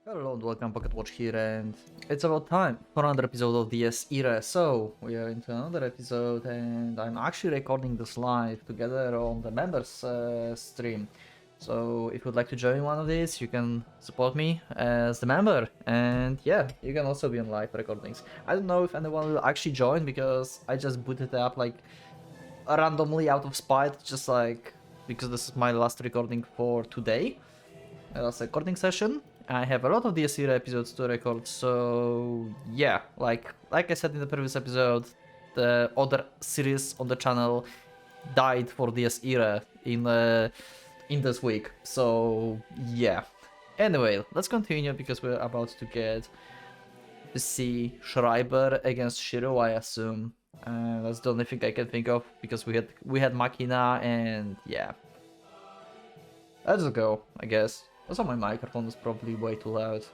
Hello and welcome, PocketWatch here, and it's about time for another episode of the irae. So, we are into another episode, and I'm actually recording this live together on the members stream. So, if you'd like to join one of these, you can support me as the member, and yeah, you can also be on live recordings. I don't know if anyone will actually join, because I just booted it up like randomly out of spite, just like because this is my last recording for today. Last recording session. I have a lot of the irae episodes to record, so yeah, like I said in the previous episode, the other series on the channel died for the irae in this week. So yeah. Anyway, let's continue because we're about to get to see Schreiber against Shiro, I assume. That's the only thing I can think of because we had Machina, and yeah. Let's go, I guess. Also, my microphone is probably way too loud.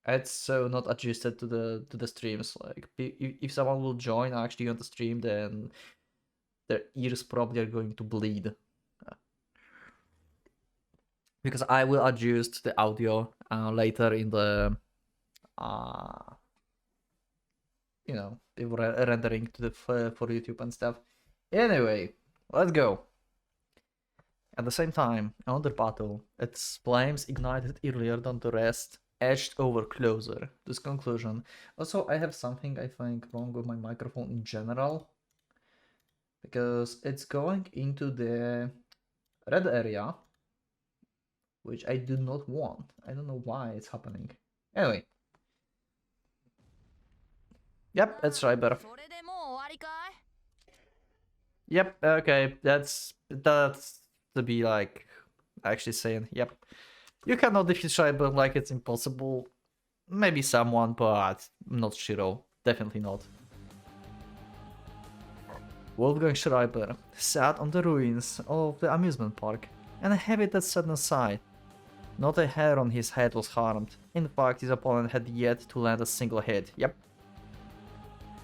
It's so not adjusted to the streams. Like, if someone will join actually on the stream, then their ears probably are going to bleed. Because I will adjust the audio later in the rendering to the for YouTube and stuff. Anyway, let's go. At the same time, another battle, its flames ignited earlier than the rest, edged over closer to this conclusion. Also, I have something I think wrong with my microphone in general, because it's going into the red area, which I do not want. I don't know why it's happening. Anyway. Yep, it's Schreiber. Yep, okay, that's to be like actually saying, yep, you cannot defeat Schreiber like it's impossible. Maybe someone, but not Shiro. Definitely not. Wolfgang Schreiber sat on the ruins of the amusement park, and a habitat set aside. Not a hair on his head was harmed. In fact, his opponent had yet to land a single hit. Yep.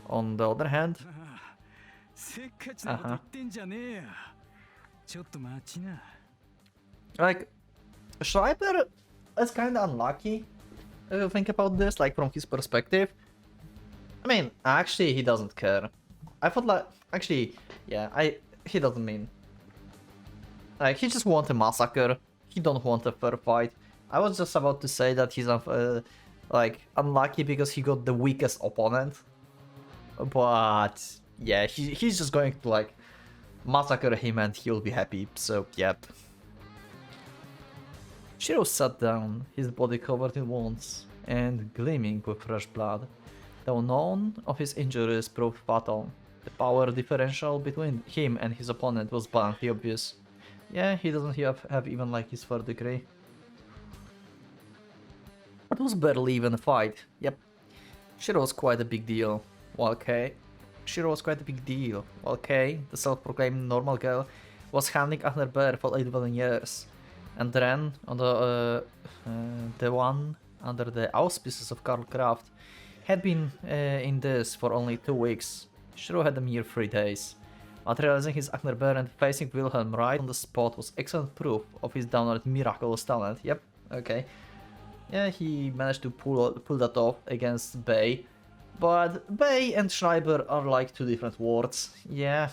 On the other hand, like, Schreiber is kind of unlucky if you think about this, like from his perspective. I mean, actually, he doesn't care. I thought like, actually, yeah, he doesn't mean. Like, he just wants a massacre. He don't want a fair fight. I was just about to say that he's like unlucky because he got the weakest opponent. But yeah, he's just going to like massacre him and he'll be happy, so yep. Shiro sat down, his body covered in wounds and gleaming with fresh blood. Though none of his injuries proved fatal, the power differential between him and his opponent was bluntly obvious. Yeah, he doesn't have even like his third degree. It was barely even a fight, yep. Shiro was quite a big deal. While Kay, Shiro was quite a big deal. While Kay, the self-proclaimed normal girl, was handling under bear for 11 years. And then, on the one under the auspices of Karl Kraft, had been in this for only 2 weeks. Shiro had a mere 3 days. Materializing his Agner Bear and facing Wilhelm right on the spot was excellent proof of his downright miraculous talent. Yep, okay. Yeah, he managed to pull that off against Bay. But Bay and Schreiber are like 2 different words. Yeah.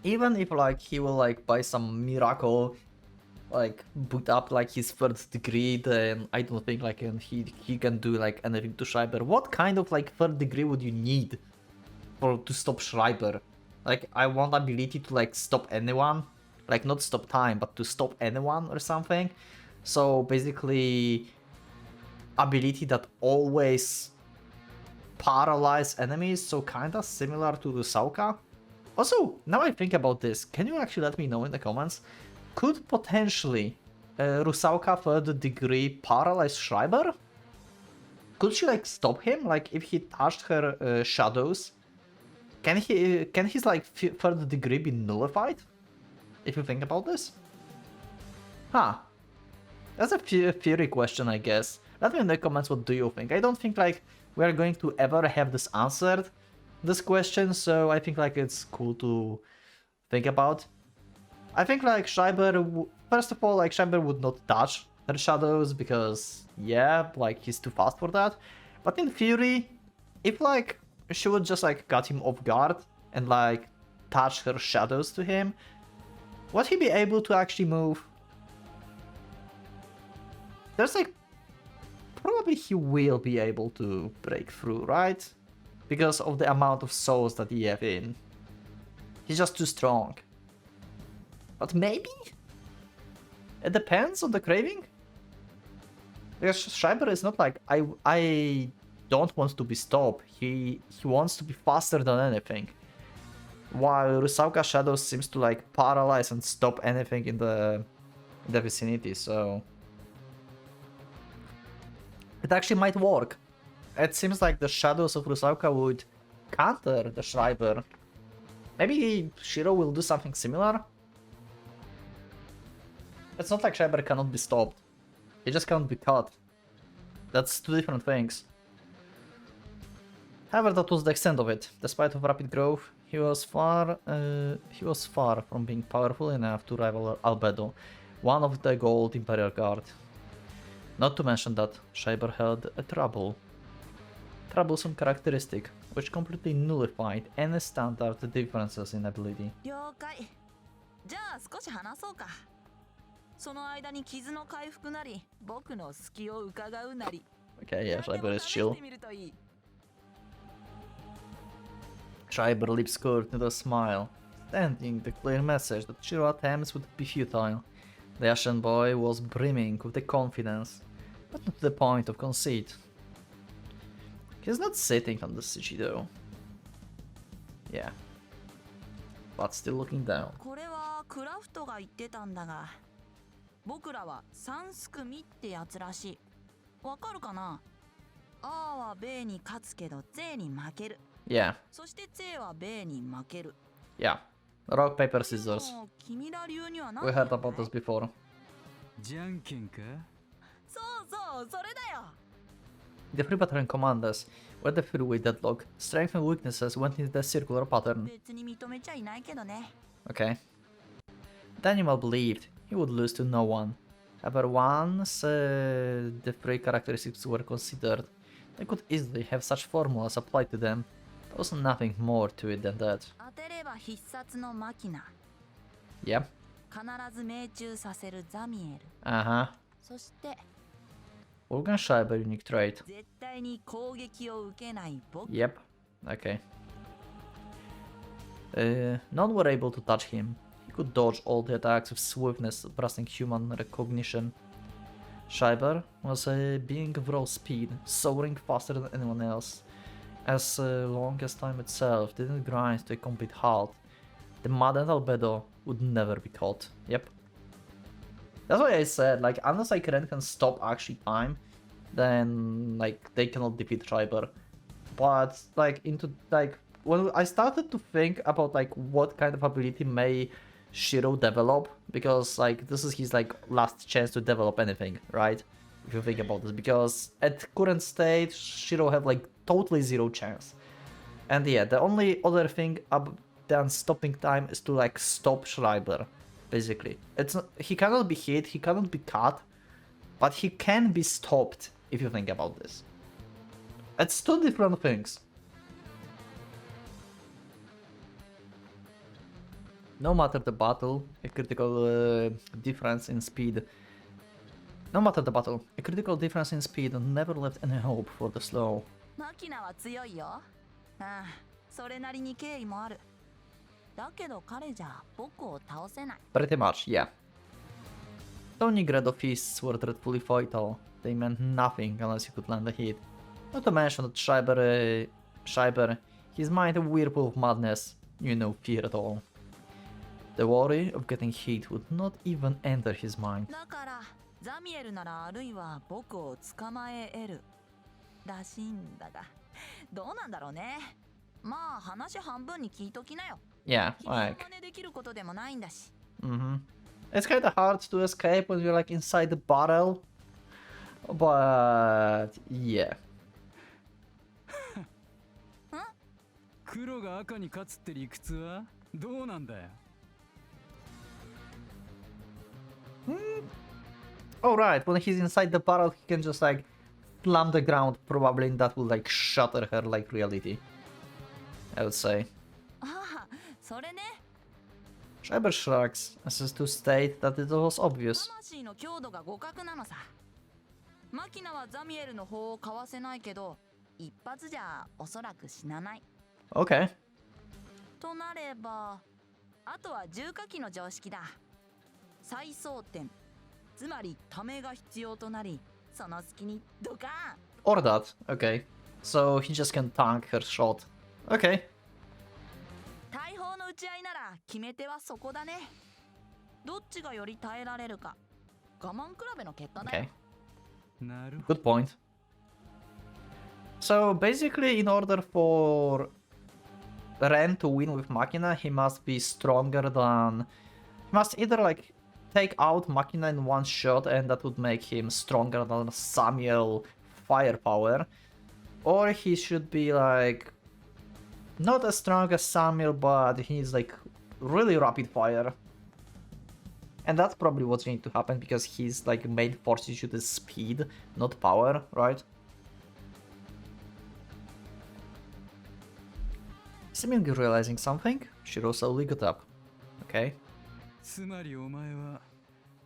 Even if like he will like by some miracle like boot up like his 3rd degree, then I don't think like he can do like anything to Schreiber. What kind of like 3rd degree would you need to stop Schreiber? Like, I want ability to like stop anyone, like not stop time, but to stop anyone or something. So basically, ability that always paralyze enemies, so kinda similar to Rusauka. Also, now I think about this, can you actually let me know in the comments? Could potentially Rusauka 3rd degree paralyze Schreiber? Could she like stop him? Like if he touched her shadows, can his like 3rd degree be nullified? If you think about this? Huh. That's a theory question, I guess. Let me know in the comments what do you think. I don't think like we are going to ever have this answered, this question, so I think like it's cool to think about. I think like Schreiber first of all, like, Schreiber would not touch her shadows because, yeah, like, he's too fast for that. But in theory, if, like, she would just, like, got him off guard and, like, touch her shadows to him, would he be able to actually move? There's, like, probably he will be able to break through, right? Because of the amount of souls that he have in. He's just too strong. But maybe? It depends on the craving? Because Schreiber is not like, I don't want to be stopped. He wants to be faster than anything. While Rusauka Shadow seems to like paralyze and stop anything in the vicinity, so... It actually might work. It seems like the shadows of Rusauka would counter the Schreiber. Maybe Shiro will do something similar? It's not like Schreiber cannot be stopped. He just cannot be caught. That's two different things. However, that was the extent of it. Despite of rapid growth, he was far from being powerful enough to rival Albedo, one of the Gold Imperial Guard. Not to mention that Schreiber had a troublesome characteristic, which completely nullified any standard differences in ability. Okay, yeah, Schreiber is chill. Schreiber lips curved with a smile, sending the clear message that Shiro attempts would be futile. The Ashen boy was brimming with the confidence, but not to the point of conceit. He's not sitting on the Suchi though. Yeah. But still looking down. Yeah. Yeah. Rock, paper, scissors. We heard about this before. The three battalion commanders were the three-way deadlock. Strength and weaknesses went into the circular pattern. Okay. Daniel believed he would lose to no one. However, once the three characteristics were considered, they could easily have such formulas applied to them. There was nothing more to it than that. Yep. Uh-huh. Organ Schreiber unique trait. Yep. Okay. None were able to touch him. He could dodge all the attacks with swiftness surpassing human recognition. Schreiber was a being of raw speed, soaring faster than anyone else. As long as time itself didn't grind to a complete halt, the maddened Albedo would never be caught. Yep. That's why I said, like, unless like Ren can stop actually time, then like they cannot defeat Schreiber. But like when I started to think about like what kind of ability may Shiro develop, because like this is his like last chance to develop anything, right? If you think about this, because at current state Shiro have like totally zero chance. And yeah, the only other thing than stopping time is to like stop Schreiber. Basically, it's not, he cannot be hit, he cannot be cut, but he can be stopped if you think about this. It's two different things. No matter the battle, a critical difference in speed. No matter the battle, a critical difference in speed never left any hope for the slow. Pretty much, yeah. Though Nigredo fists were dreadfully fatal, they meant nothing unless you could land a hit. Not to mention that Schreiber, his mind a whirlpool of madness, knew no fear at all. The worry of getting hit would not even enter his mind. Yeah, like... It's kinda hard to escape when you're like inside the battle, but yeah. Oh right, when he's inside the barrel, he can just like slam the ground, probably, and that will like shatter her like reality. I would say. ああ、それね。 Schreiber shrugs, as is to state that it was obvious. 魂の強度が互角なのさ。マキナはザミエルの方をかわせないけど、一発じゃおそらく死なない。 Okay. となれば、あとは重火器の常識だ。再装填。つまりためが必要となり、その隙にドカーン。 Or that, okay. So he just can tank her shot. Okay. 大砲の撃ち合いなら決め手はそこだね。どっちがより耐えられるか。我慢比べの結果だよ。 Okay. Good point. So basically, in order for Ren to win with Machina, he must be stronger than... He must either like take out Machina in one shot and that would make him stronger than Samuel firepower, or he should be like not as strong as Samuel, but he's like really rapid fire. And that's probably what's going to happen because his like main force issue is speed, not power, right? Seemingly realizing something, Shiro slowly got up. Okay. つまりお前は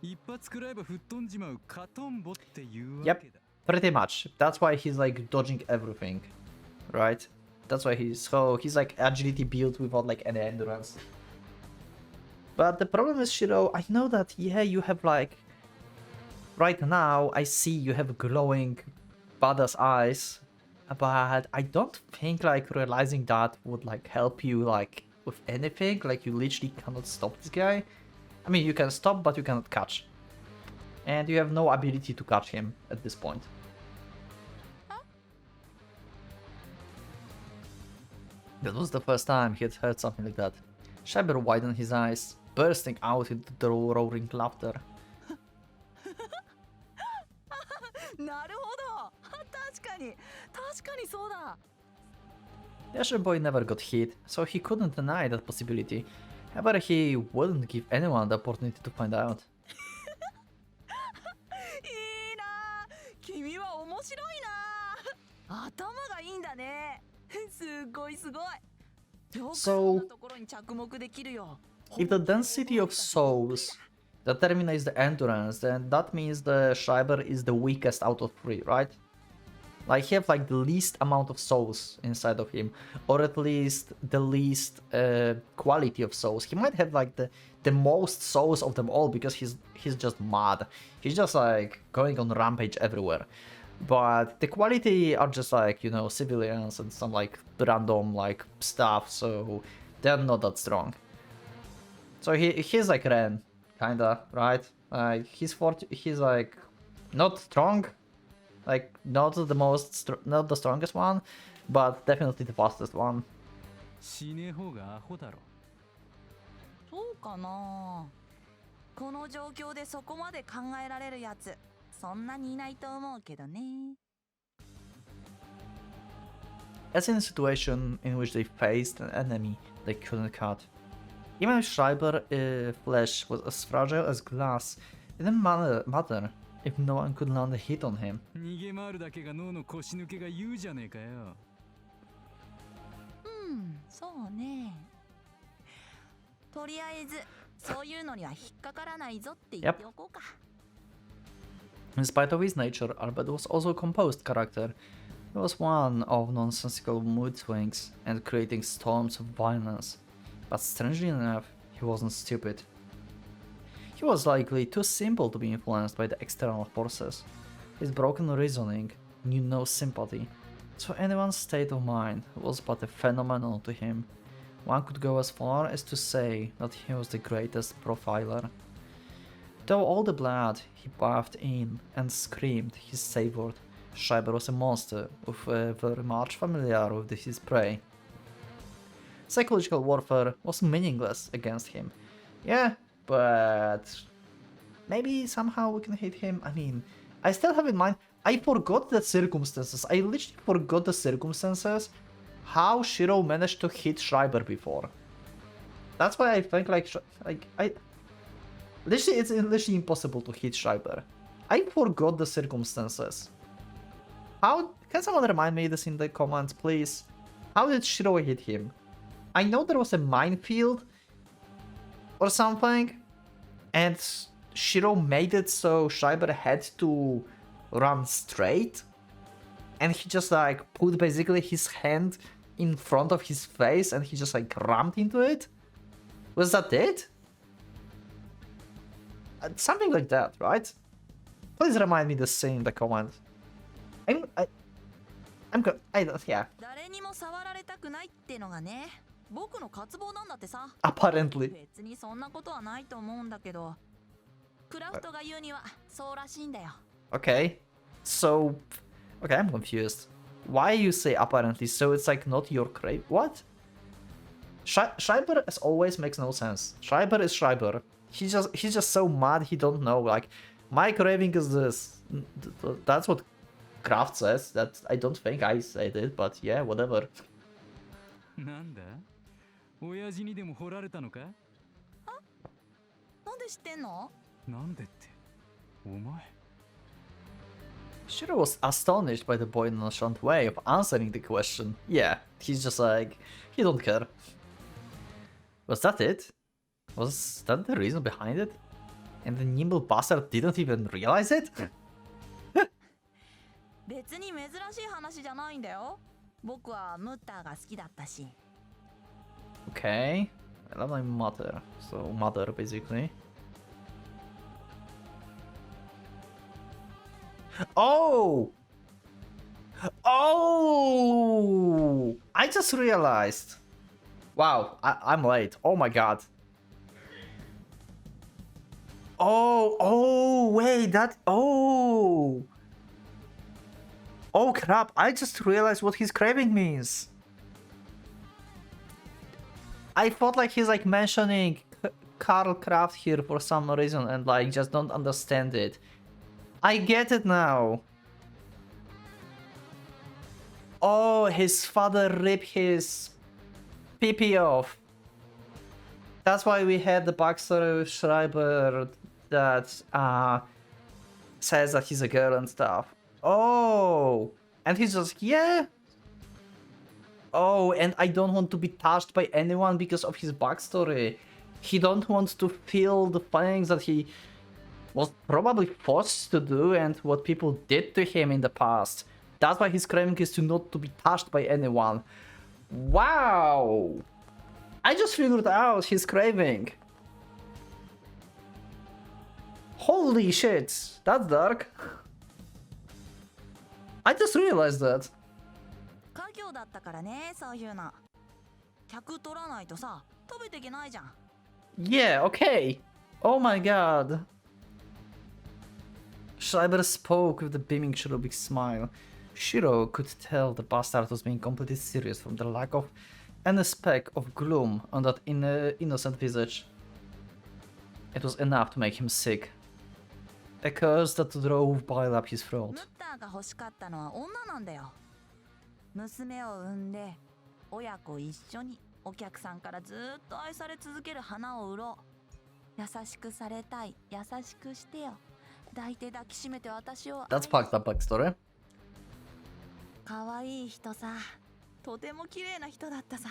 一発食らえば吹っ飛んじまうカトンボっていうわけだ。Pretty much. That's why he's like dodging everything, right? That's why he's like agility built without like any endurance. But the problem is, Shiro, I know that, yeah, you have like... Right now, I see you have glowing badass eyes, but I don't think like realizing that would like help you like with anything. Like you literally cannot stop this guy. I mean, you can stop, but you cannot catch. And you have no ability to catch him at this point. That was the first time he had heard something like that. Schreiber widened his eyes, bursting out into the roaring laughter. なるほど。確かにそうだ。 The Asher boy never got hit, so he couldn't deny that possibility. However, he wouldn't give anyone the opportunity to find out. いいな。君は面白いな。頭がいいんだね。すごい。So, if the density of souls determines the endurance, then that means the Schreiber is the weakest out of three, right? Like, he have like the least amount of souls inside of him, or at least the least quality of souls. He might have like the most souls of them all because he's just mad. He's just like going on rampage everywhere. But the quality are just like, you know, civilians and some like random like stuff, so they're not that strong. So he's like Ren, kinda, right? He's like not strong, like not the strongest one, but definitely the fastest one. 死ね方がアホだろ。そうかな。この状況でそこまで考えられるやつ。そんなにいないと思うけどね。 As in a situation in which they faced an enemy they couldn't cut. Even if Schreiber's flesh was as fragile as glass, it didn't matter if no one could land a hit on him. 逃げ回るだけが脳の腰抜けが言うじゃねえかよ。そうね。とりあえずそういうのには引っかからないぞって言っておこうか。 In spite of his nature, Albert was also a composed character. He was one of nonsensical mood swings and creating storms of violence. But strangely enough, he wasn't stupid. He was likely too simple to be influenced by the external forces. His broken reasoning knew no sympathy, so anyone's state of mind was but a phenomenon to him. One could go as far as to say that he was the greatest profiler. Though all the blood he bathed in and screamed he savored, Schreiber was a monster very much familiar with his prey. Psychological warfare was meaningless against him. Yeah, but maybe somehow we can hit him. I mean, I still have in mind, I forgot the circumstances. I literally forgot the circumstances how Shiro managed to hit Schreiber before. That's why I think Literally, it's literally impossible to hit Schreiber. I forgot the circumstances. How... Can someone remind me this in the comments, please? How did Shiro hit him? I know there was a minefield or something, and Shiro made it so Schreiber had to run straight, and he just like put basically his hand in front of his face and he just like rammed into it? Was that it? Something like that, right? Please remind me the scene in the comment. I'm good. Yeah. 誰にも触られたくないってのがね、僕の渇望なんだってさ。 Apparently. 別にそんなことはないと思うんだけど、クラフトが言うにはそうらしいんだよ。 Okay. So... Okay, I'm confused. Why you say apparently? So it's like not your crave? What? Schreiber as always makes no sense. Schreiber is Schreiber. He's just so mad he don't know. Like, my craving is this. That's what Kraft says. That I don't think I said it, but yeah, whatever. なんだ親父にでも掘られたのかなんで知ってんの？なんでってお前 Shiro was astonished by the boy's nonchalant way of answering the question. Yeah, he's just like, he don't care. Was that it? Was that the reason behind it? And the nimble bastard didn't even realize it? 別に珍しい話じゃないんだよ。僕はムッターが好きだったし。 Okay, I love my mother. So, mother, basically. Oh! Oh! I just realized. Wow, I'm late. Oh my god. Oh, wait, that... Oh! Oh crap, I just realized what his craving means. I thought like he's like mentioning Karl Kraft here for some reason and like just don't understand it. I get it now. Oh, his father ripped his pee off. That's why we had the backstory with Schreiber that says that he's a girl and stuff. Oh, and he's just, yeah. Oh, and I don't want to be touched by anyone because of his backstory. He don't want to feel the things that he was probably forced to do and what people did to him in the past. That's why his craving is to not to be touched by anyone. Wow! I just figured out his craving. Holy shit, that's dark. I just realized that. 家業だったからね、そういうの。客取らないとさ、食べていけないじゃん。 Yeah, okay. Oh my god. Schreiber spoke with a beaming cherubic smile. Shiro could tell the bastard was being completely serious from the lack of any speck of gloom on that innocent visage. It was enough to make him sick. A curse that drove bile up his ム throat. ッターが欲しかったのは女なんだよ。娘を産んで、親子一緒にお客さんからずっと愛され続ける花を売ろう。優しくされたい、優しくしてよ。抱いて抱きしめて私を。 That's fucked up backstory. 可愛い人さ、とても綺麗な人だったさ。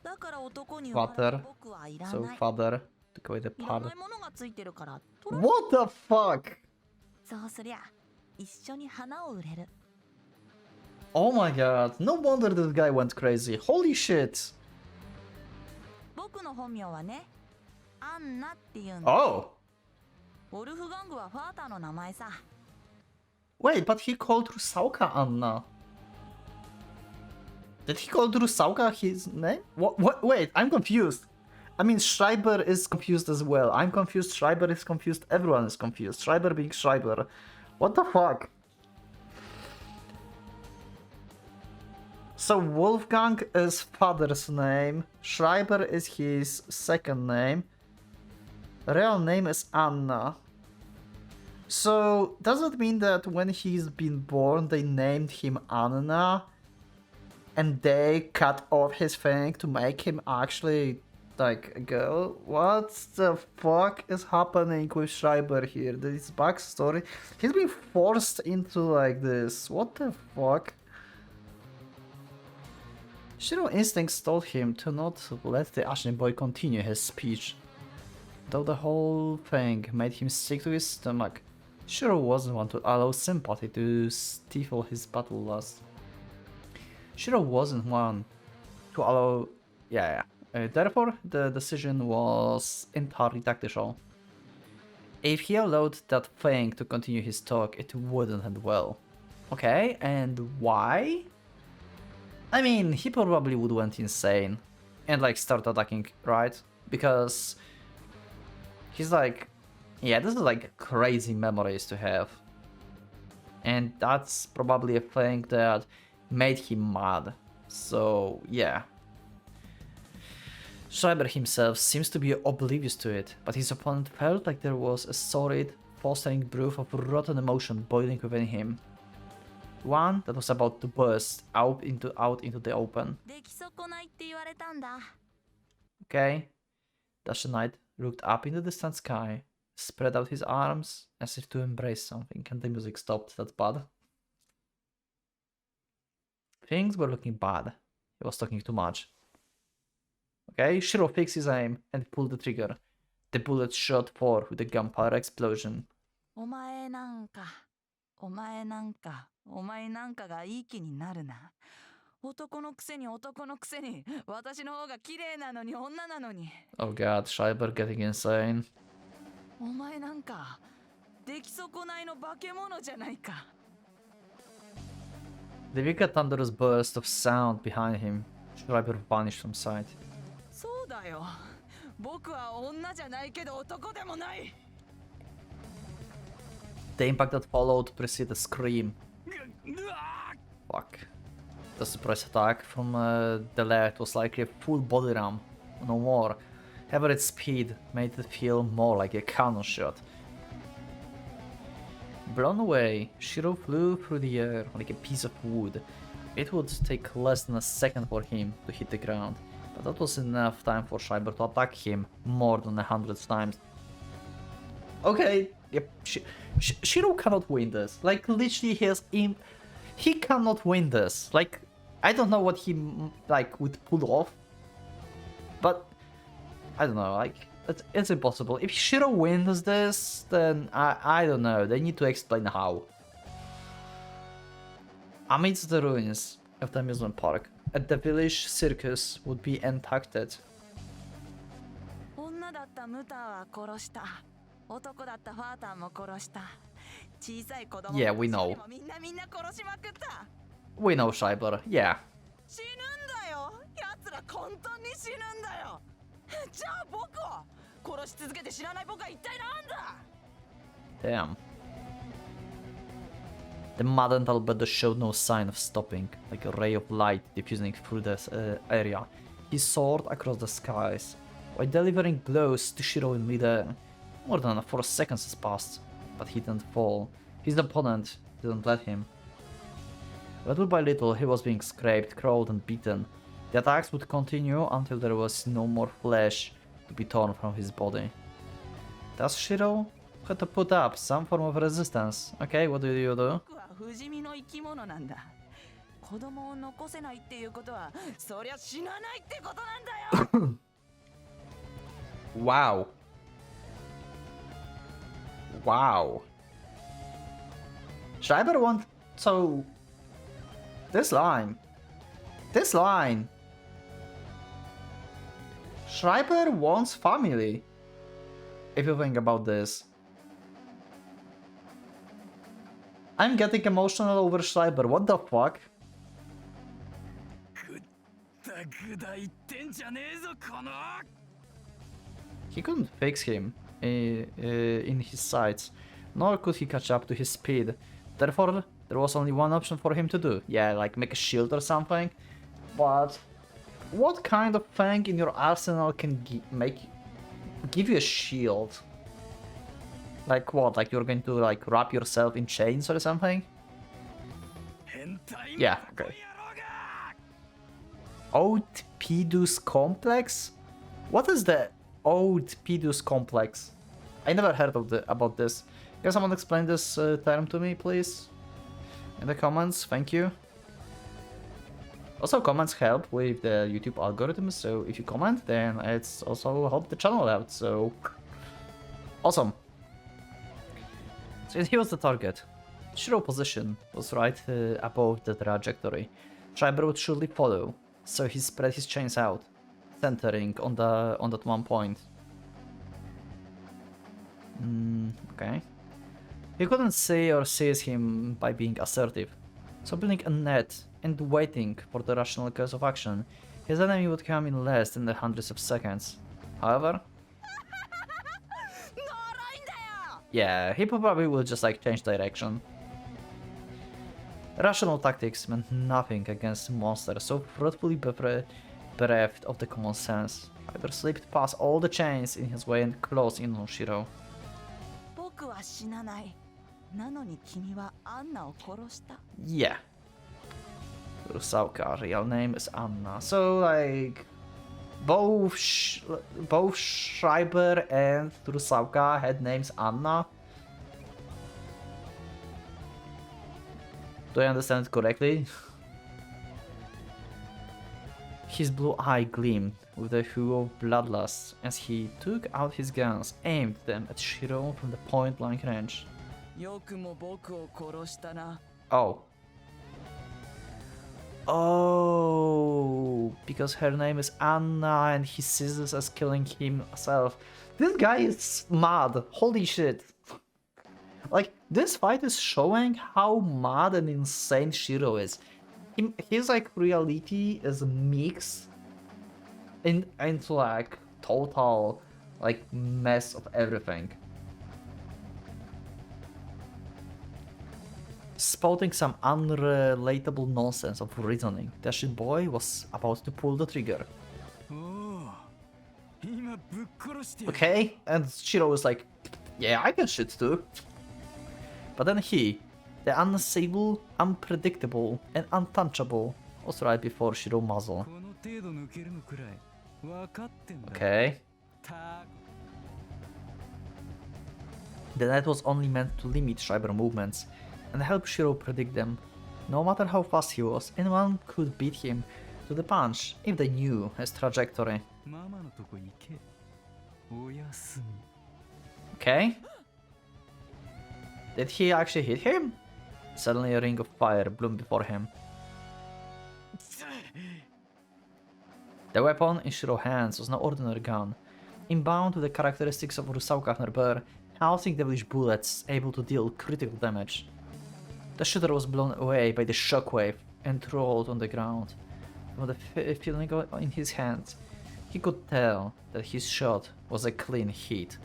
だから男に生まれた僕はいら So ない。 father took away the いら part. ないものがついてるから取ら What the fuck? そうすりゃ一緒に花を売れる。 Oh my god, no wonder this guy went crazy. Holy shit. 僕の本名はね、アンナっていうんだ。 Oh. ウォルフガングはファーターの名前さ。 Wait, but he called Rusauka Anna. Did he call Rusauka his name? What? Wait, I'm confused. I mean, Schreiber is confused as well. I'm confused, Schreiber is confused, everyone is confused. Schreiber being Schreiber. What the fuck? So Wolfgang is father's name, Schreiber is his second name, real name is Anna. So does it mean that when he's been born they named him Anna and they cut off his thing to make him actually like go. What the fuck is happening with Schreiber here? This backstory. He's been forced into like this. What the fuck? Shiro instincts told him to not let the Ashen boy continue his speech. Though the whole thing made him sick to his stomach, Shiro wasn't one to allow sympathy to stifle his battle lust. Shiro wasn't one to allow... therefore, the decision was entirely tactical. If he allowed that thing to continue his talk, it wouldn't end well. Okay, and why? I mean, he probably would went insane and like start attacking, right? Because he's like, yeah, this is like crazy memories to have. And that's probably a thing that made him mad. So, yeah. Schreiber himself seems to be oblivious to it, but his opponent felt like there was a solid, fostering brew of rotten emotion boiling within him. One that was about to burst out into the open. 出来損ないって言われたんだ。 Okay. Dasha Knight looked up in the distant sky, spread out his arms as if to embrace something, and the music stopped. That's bad. Things were looking bad. He was talking too much. Okay, Shiro fixed his aim and pulled the trigger. The bullet shot forth with a gunfire explosion. お前なんかがいい気になるな。男のくせに私の方が綺麗なのに女なのに。 Oh god, Schreiber getting insane. お前なんか出来損ないの化け物じゃないか。 The wicked thunderous burst of sound behind him. Schreiber vanished from sight. そうだよ。僕は女じゃないけど男でもない。 The impact that followed preceded a scream. Fuck. The surprise attack from the left was likely a full body ram, no more. However, its speed made it feel more like a cannon shot. Blown away, Shiro flew through the air like a piece of wood. It would take less than a second for him to hit the ground, but that was enough time for Schreiber to attack him more than 100 times. Okay, yep, Shiro cannot win this. Like, literally, he cannot win this. Like, I don't know what he like would pull off, but I don't know. Like, it's impossible. If Shiro wins this, then I don't know. They need to explain how. Amidst the ruins of the amusement park, the village circus would be enacted. 女だったムタは殺した。男だったファーターも殺した。小さい子供 Yeah, we know. もみんな殺しまくった。 We know Schreiber, yeah. 死ぬんだよ。奴ら簡単に死ぬんだよ。じゃあ僕は殺し続けて知らない僕は一体なんだ。 Damn. The maddened Albedo showed no sign of stopping, like a ray of light diffusing through this area. He soared across the skies, while delivering blows to Shiro in midair. More than 4 seconds has passed, but he didn't fall. His opponent didn't let him. Little by little, he was being scraped, crawled, and beaten. The attacks would continue until there was no more flesh to be torn from his body. Thus, Shiro had to put up some form of resistance. Okay, what do you do? 僕は不死身の生き物なんだ。子供を残せないっていうことは、そりゃ死なないってことなんだよ。Wow. Wow. Schreiber wants... So... This line. Schreiber wants family. If you think about this. I'm getting emotional over Schreiber. What the fuck? He couldn't fix him in his sights, nor could he catch up to his speed. Therefore, there was only one option for him to do. Yeah, like make a shield or something. But what kind of thing in your arsenal can give you a shield? Like what? Like you're going to like wrap yourself in chains or something? Yeah, okay. Outpedus complex? What is the Oedipus complex? I never heard of about this. Can someone explain this term to me, please? In the comments, thank you. Also, comments help with the YouTube algorithm, so if you comment, then it's also help the channel out, so... Awesome. So he was the target. Shiro position was right above the trajectory. Schreiber would surely follow, so he spread his chains out, centering on that one point. Okay. He couldn't see or seize him by being assertive, so building a net and waiting for the rational course of action, his enemy would come in less than the hundreds of seconds. However, yeah, he probably will just like change direction. Rational tactics meant nothing against monsters so fruitfully bereft of the common sense. Either slipped past all the chains in his way and closed in on Shiro. 僕は死なない。なのに君はアンナを殺した。 Yeah. Rusauka, real name is Anna. So like both Schreiber and Rusauka had names Anna. Do I understand it correctly? His blue eye gleamed with the hue of bloodlust as he took out his guns, aimed them at Shiro from the point-blank range. よくも僕を殺したな。 Oh. Oh, because her name is Anna and he sees this as killing himself. This guy is mad. Holy shit. Like, this fight is showing how mad and insane Shiro is. His like reality is mixed into like total like mess of everything. Spouting some unrelatable nonsense of reasoning, the shit boy was about to pull the trigger. Okay, and Shiro was like, yeah, I can shoot too. But then he, the unstable, unpredictable, and untouchable, was right before Shiro muzzle. Okay. The net was only meant to limit Schreiber movements and help Shiro predict them. No matter how fast he was, anyone could beat him to the punch if they knew his trajectory. Okay. Did he actually hit him? Suddenly a ring of fire bloomed before him. The weapon in Shiro's hands was no ordinary gun. Inbound with the characteristics of Rusauka Nerber, housing devilish bullets able to deal critical damage. The shooter was blown away by the shockwave and rolled on the ground. From the feeling in his hands, he could tell that his shot was a clean hit.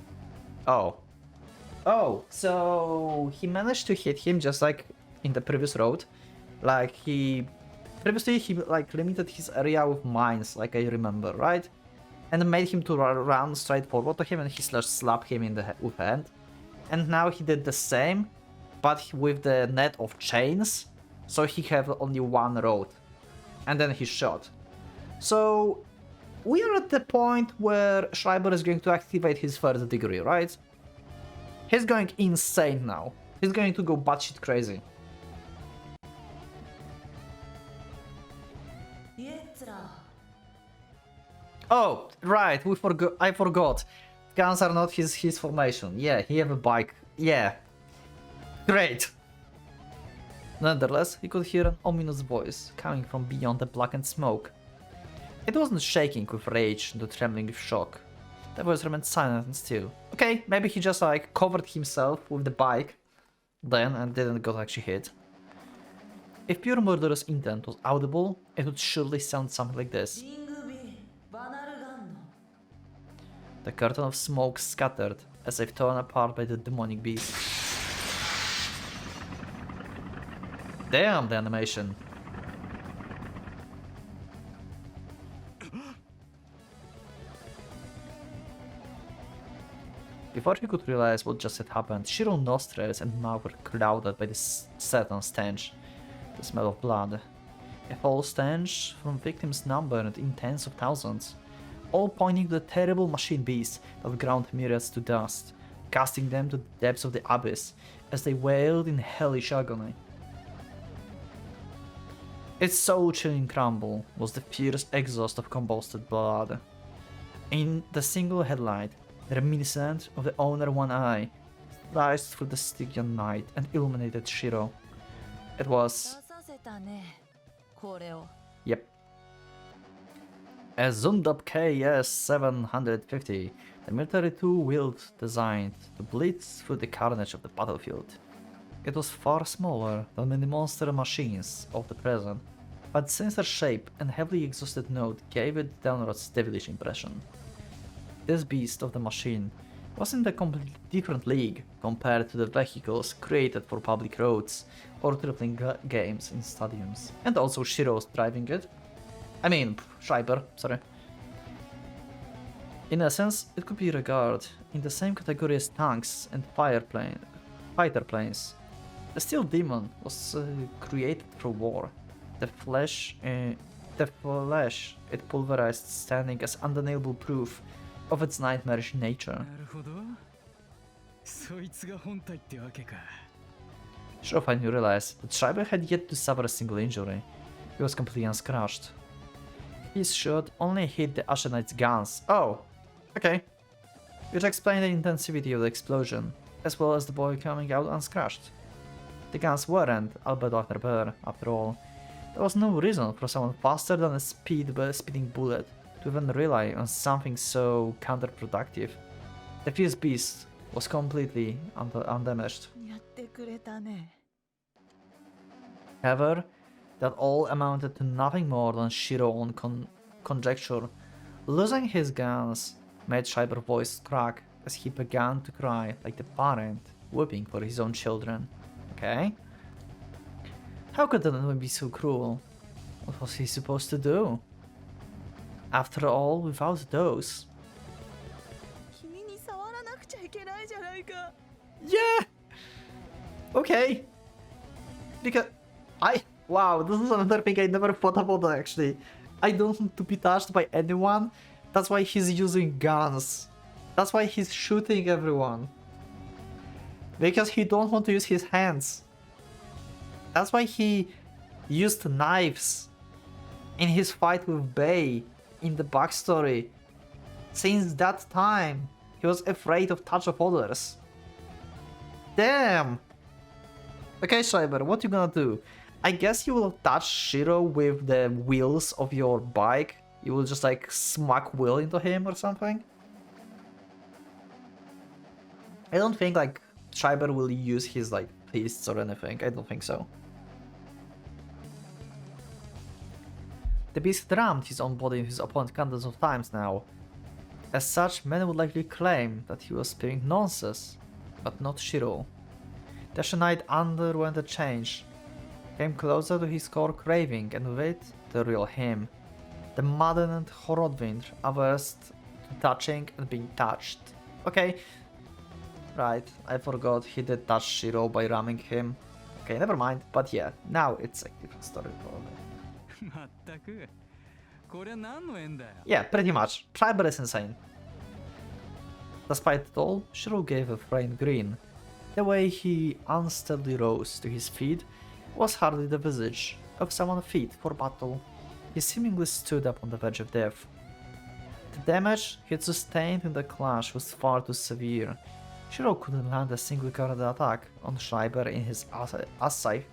Oh. Oh, so he managed to hit him just like in the previous road. Like previously he like limited his area with mines, like I remember, right? And made him to run straight forward to him and he slapped him in the with hand. And now he did the same, but with the net of chains, so he have only one road. And then he shot. So we are at the point where Schreiber is going to activate his third degree, right? He's going insane now. He's going to go batshit crazy. Oh, right, I forgot. Guns are not his formation. Yeah, he have a bike. Yeah. Great. Nonetheless, he could hear an ominous voice coming from beyond the blackened smoke. It wasn't shaking with rage nor trembling with shock. The voice remained silent and still. Okay, maybe he just like covered himself with the bike then and didn't get actually hit. If pure murderous intent was audible, it would surely sound something like this. The curtain of smoke scattered as if torn apart by the demonic beast. Damn, the animation. Before he could realize what just had happened, Shiro's nostrils and mouth were clouded by this certain stench, the smell of blood. A foul stench from victims numbered in tens of thousands. all pointing to the terrible machine beast that ground myriads to dust, casting them to the depths of the abyss as they wailed in hellish agony. Its soul-chilling crumble was the fierce exhaust of combusted blood. In the single headlight, reminiscent of the Owner One Eye, sliced through the Stygian night and illuminated Shiro. It was... 出させたねこれを Yep. A zoomed-up KS-750, the military two-wheeled designed to blitz through the carnage of the battlefield. It was far smaller than many monster machines of the present, but its sinister shape and heavily exhausted note gave it downwards devilish impression. This beast of the machine was in a completely different league compared to the vehicles created for public roads or tripling games in stadiums, and also Shiro's driving it. I mean, Schreiber, sorry. In essence, it could be regarded in the same category as tanks and fighter planes. The Steel Demon was created through war. The flesh it pulverized standing as undeniable proof of its nightmarish nature. なるほど。そいつが本体ってわけか。 Shiro finally realized that Schreiber had yet to suffer a single injury. He was completely unscratched. His shot only hit the Asher Knight's guns. Oh, okay. Which explained the intensity of the explosion, as well as the boy coming out unscratched. The guns weren't Albedo Bear, after all. There was no reason for someone faster than a speeding bullet to even rely on something so counterproductive. The fierce beast was completely undamaged. やってくれたね However, that all amounted to nothing more than Shiro's own conjecture. Losing his guns made Schreiber's voice crack as he began to cry like the parent weeping for his own children. Okay? How could anyone be so cruel? What was he supposed to do? After all, without those... 君に触らなくちゃいけないじゃないか Yeah! Okay. Because wow, this is another thing I never thought about actually. I don't want to be touched by anyone. That's why he's using guns. That's why he's shooting everyone. Because he don't want to use his hands. That's why he used knives in his fight with Bay in the backstory. Since that time, he was afraid of touch of others. Damn! Okay, Schreiber, what you gonna do? I guess you will touch Shiro with the wheels of your bike. You will just like smack wheel into him or something. I don't think like Schreiber will use his like fists or anything. I don't think so. The beast rammed his own body in his opponent countless of times now. As such, many would likely claim that he was spewing nonsense, but not Shiro. The Asher Knight underwent a change, came closer to his core craving, and with it, the real him. The maddened Horodwind averse to touching and being touched. Okay, right, I forgot he did touch Shiro by ramming him. Okay, never mind, but yeah, now it's a different story probably. まったく。こりゃ何の縁だよ。 Yeah, pretty much. Schreiber is insane. Despite it all, Shiro gave a framed grin. The way he unsteadily rose to his feet was hardly the visage of someone fit for battle. He seemingly stood up on the verge of death. The damage he had sustained in the clash was far too severe. Shiro couldn't land a single guarded attack on Schreiber in his ass-scythe.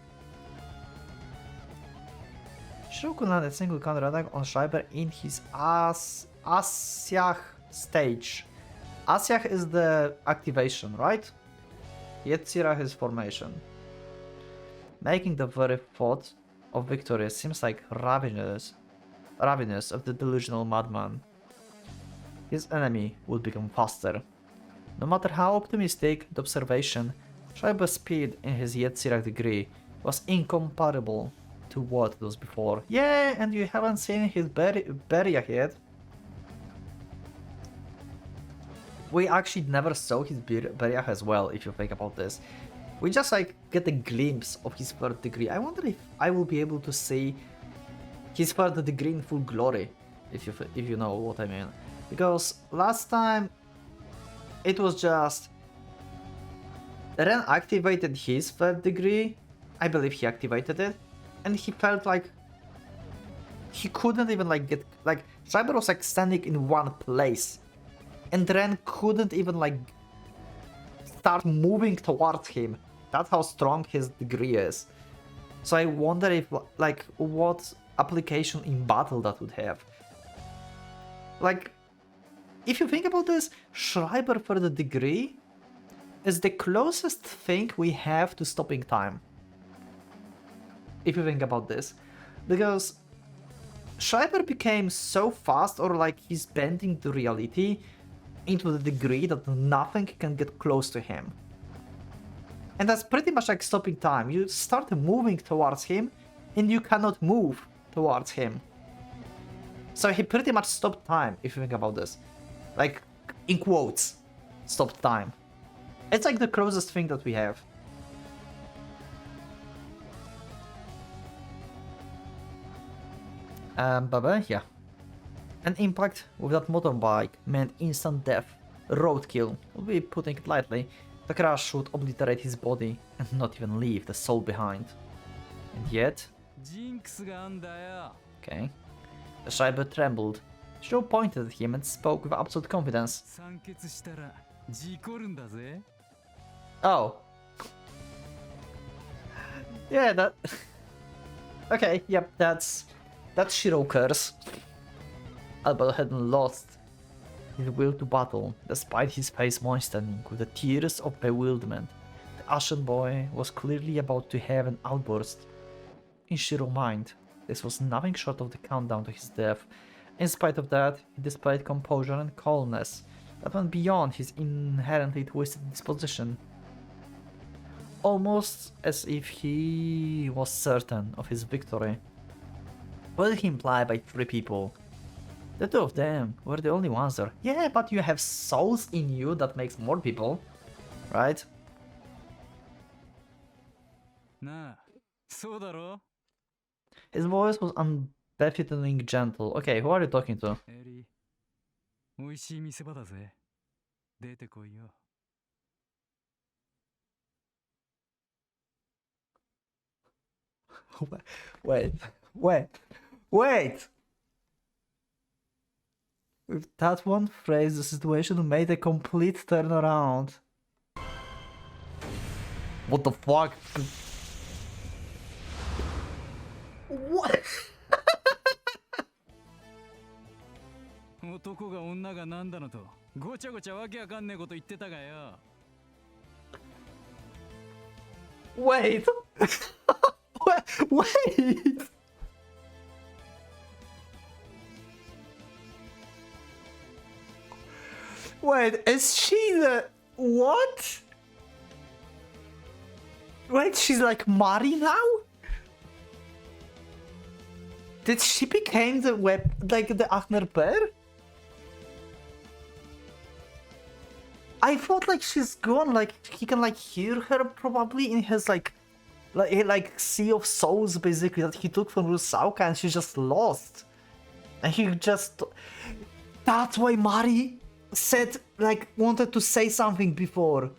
Shiro could land a single counter attack on Schreiber in his Asyach stage. Asyach is the activation, right? Yetzirah is formation. Making the very thought of victory seems like ravenous of the delusional madman. His enemy would become faster. No matter how optimistic the observation, Schreiber's speed in his Yetzirah degree was incomparable to what it was before. Yeah, and you haven't seen his Beriah yet. We actually never saw his Beriah as well, if you think about this. We just like get a glimpse of his third degree. I wonder if I will be able to see his third degree in full glory, if you know what I mean. Because last time it was just Ren activated his third degree. I believe he activated it, and he felt like he couldn't even like get like Cyber was like standing in one place, and Ren couldn't even like start moving towards him. That's how strong his degree is. So I wonder if like what application in battle that would have. Like, if you think about this, Schreiber for the degree is the closest thing we have to stopping time. If you think about this. Because Schreiber became so fast, or like he's bending the reality into the degree that nothing can get close to him. And that's pretty much like stopping time. You start moving towards him, and you cannot move towards him. So he pretty much stopped time, if you think about this. Like, in quotes, stopped time. It's like the closest thing that we have. But yeah. An impact with that motorbike meant instant death. Roadkill, would be putting it lightly. The crash would obliterate his body and not even leave the soul behind. And yet... Okay. The Schreiber trembled. Joe pointed at him and spoke with absolute confidence. Oh. Yeah, that... Okay, yep, that's Shiro curse. Albert hadn't lost his will to battle, despite his face moistening with the tears of bewilderment. The Ashen boy was clearly about to have an outburst. In Shiro's mind, this was nothing short of the countdown to his death. In spite of that, he displayed composure and calmness that went beyond his inherently twisted disposition. Almost as if he was certain of his victory. What did he imply by 3 people? The 2 of them were the only ones there. Yeah, but you have souls in you that makes more people, right? His voice was unbefittingly gentle. Okay, who are you talking to? Wait! With that one phrase, the situation made a complete turnaround. What the fuck? What? 男が女がなんだのとごちゃごちゃわけわかんねえこと言ってたがよ。Wait. Wait. Wait, is she the... What? Wait, she's like Mari now? Did she become the like the Agner bear? I thought like she's gone, like he can like hear her probably in his like Sea of Souls basically that he took from Rusauka, and she's just lost. And he just... That's why Mari said, like, wanted to say something before.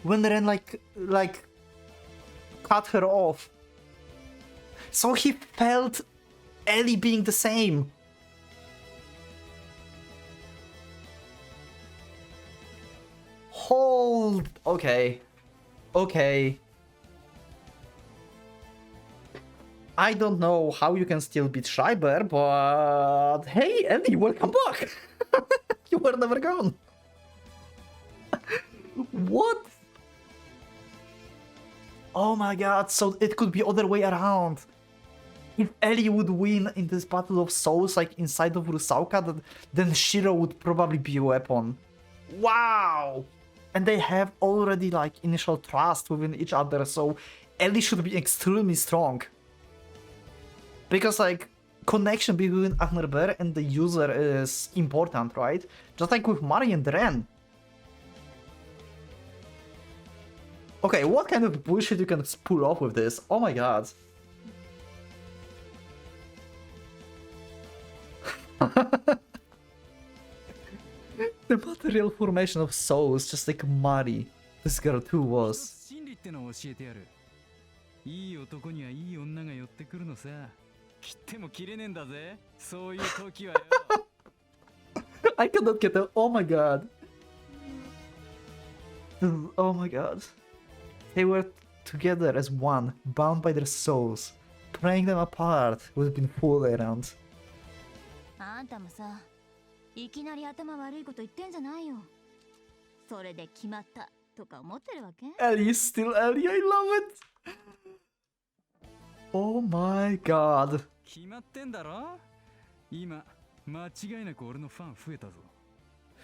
When Ren like cut her off. So he felt Ellie being the same. Hold... Okay. Okay. I don't know how you can still beat Schreiber, but... Hey, Ellie, welcome back! You were never gone. What? Oh my god, so it could be other way around. If Ellie would win in this Battle of Souls, like inside of Rusauka, then Shiro would probably be a weapon. Wow! And they have already like initial trust within each other, so Ellie should be extremely strong. Because like connection between Agner Bear and the user is important, right? Just like with Mari and Ren. Okay, what kind of bullshit you can pull off with this? Oh my god. real formation of souls, just like Mari. This girl too was. 真理ってのを教えてやる。いい男にはいい女が寄ってくるのさ。切っても切れねえんだぜ。そういう時はよ。I cannot get it. Oh my god. Oh my god. They were together as one, bound by their souls. Praying them apart would have been fool around. あんたもさ、いきなり頭悪いこと言ってんじゃないよ。それで決まったとか思ってるわけ？ Ellie is still Ellie. I love it. Oh my god. 決まってんだろ？今間違いなく俺のファン増えたぞ。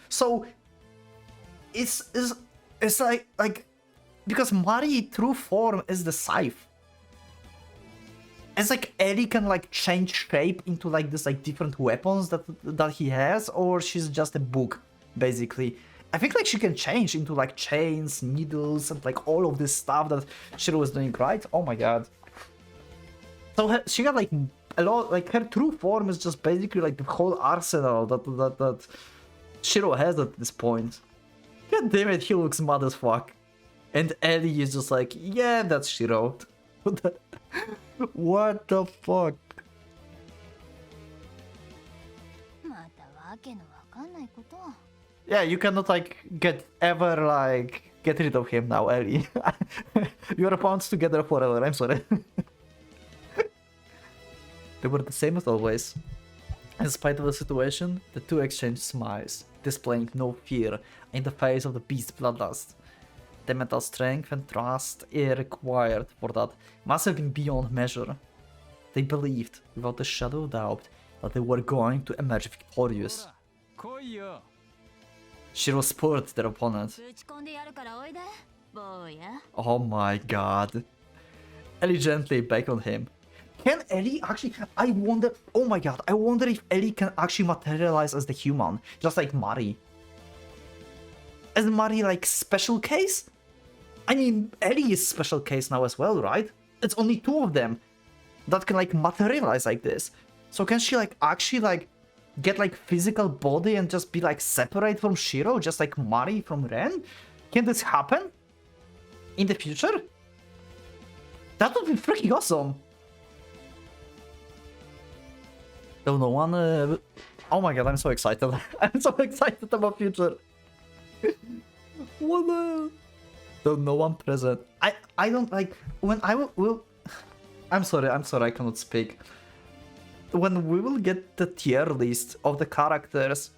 So it's like because Mari true form is the scythe. It's like Ellie can like change shape into like this like different weapons that he has, or she's just a book basically. I think like she can change into like chains, needles, and like all of this stuff that Shiro was doing, right? Oh my god. So she got like a lot, like her true form is just basically like the whole arsenal that Shiro has at this point. God damn it, he looks mad as fuck. And Ellie is just like, yeah, that's Shiro. What the fuck? またわけのわかんないこと。Yeah, you cannot like get rid of him now, Ellie. You are bound together forever, I'm sorry. They were the same as always. In spite of the situation, the two exchanged smiles, displaying no fear in the face of the beast's bloodlust. The mental strength and trust required for that must have been beyond measure. They believed, without a shadow of doubt, that they were going to emerge victorious. 来いよ。 Shiro spurred their opponent. ぶち込んでやるからおいで、坊や。 Oh my god. Ellie gently beckoned him. Can Ellie actually... I wonder... Oh my god, I wonder if Ellie can actually materialize as the human, just like Mari. Is Mari like special case? I mean, Ellie is special case now as well, right? It's only two of them that can like materialize like this. So can she like actually like get like physical body and just be like separate from Shiro, just like Mari from Ren? Can this happen in the future? That would be freaking awesome. Though no one... Oh my god, I'm so excited. I'm so excited about future. What the... Though no one present. I don't like... When I will... I'm sorry, I cannot speak. When we will get the tier list of the characters,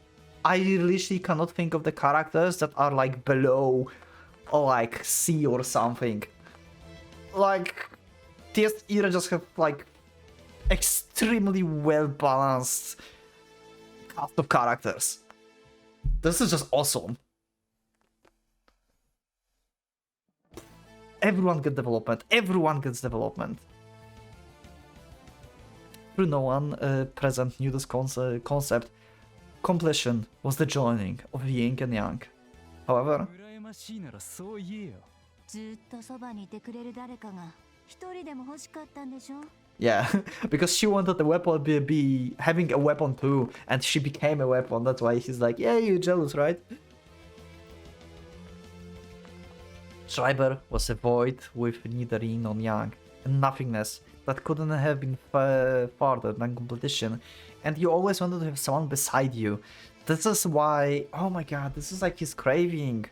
I literally cannot think of the characters that are like below or like C or something. Like, TS era just have like extremely well balanced cast of characters. This is just awesome. Everyone gets development. Everyone gets development. Through no one present knew this concept. Completion was the joining of yin and yang. However, 羨ましいならそう言えよ。ずっとそばにいてくれる誰かが一人でも欲しかったんでしょ？ yeah, because she wanted the weapon be having a weapon too, and she became a weapon. That's why he's like, yeah, you're jealous, right? Schreiber was a void with neither yin nor yang, and nothingness that couldn't have been farther than completion, and you always wanted to have someone beside you. This is why, oh my god, this is like his craving.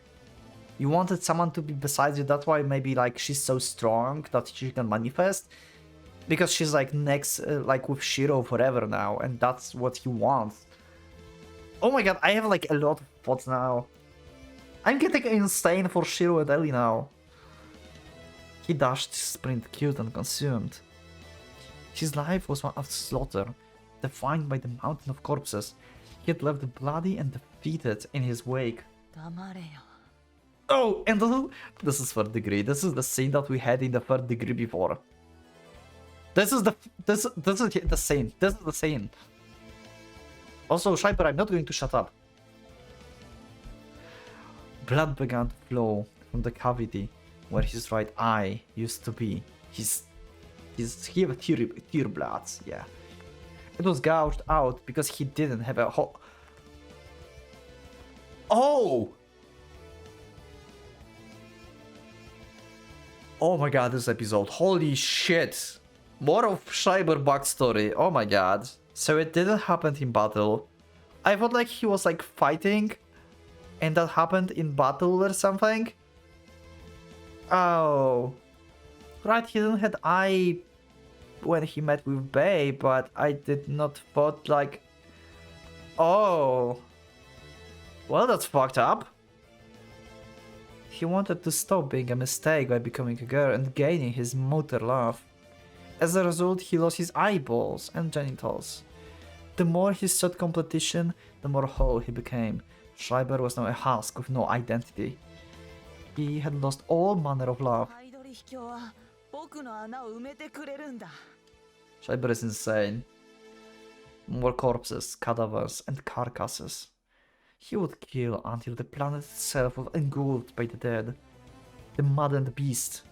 You wanted someone to be beside you, that's why maybe like she's so strong that she can manifest. Because she's like next, like with Shiro forever now, and that's what he wants. Oh my god, I have like a lot of thoughts now. I'm getting insane for Shiro and Ellie now. He dashed, sprint, killed and consumed. His life was one of slaughter, defined by the mountain of corpses. He had left bloody and defeated in his wake. 黙れよ。 Oh, and this is third degree. This is the scene that we had in the third degree before. This is the scene. This is the scene. Also, Schreiber, I'm not going to shut up. Blood began to flow from the cavity where his right eye used to be. He had tear bloods, yeah. It was gouged out because he didn't have a Oh! Oh my god, this episode. Holy shit. More of Schreiber backstory. Oh my god. So it didn't happen in battle. I thought like he was like fighting and that happened in battle or something. Oh. Right, he didn't had eye when he met with Bay, but I did not thought like... Oh. Well, that's fucked up. He wanted to stop being a mistake by becoming a girl and gaining his motor love. As a result, he lost his eyeballs and genitals. The more he sought competition, the more whole he became. Schreiber was now a husk with no identity. He had lost all manner of love. ハイドリ秘境は僕の穴を埋めてくれるんだ。 Schreiber is insane. More corpses, cadavers, and carcasses. He would kill until the planet itself was engulfed by the dead. The maddened beast,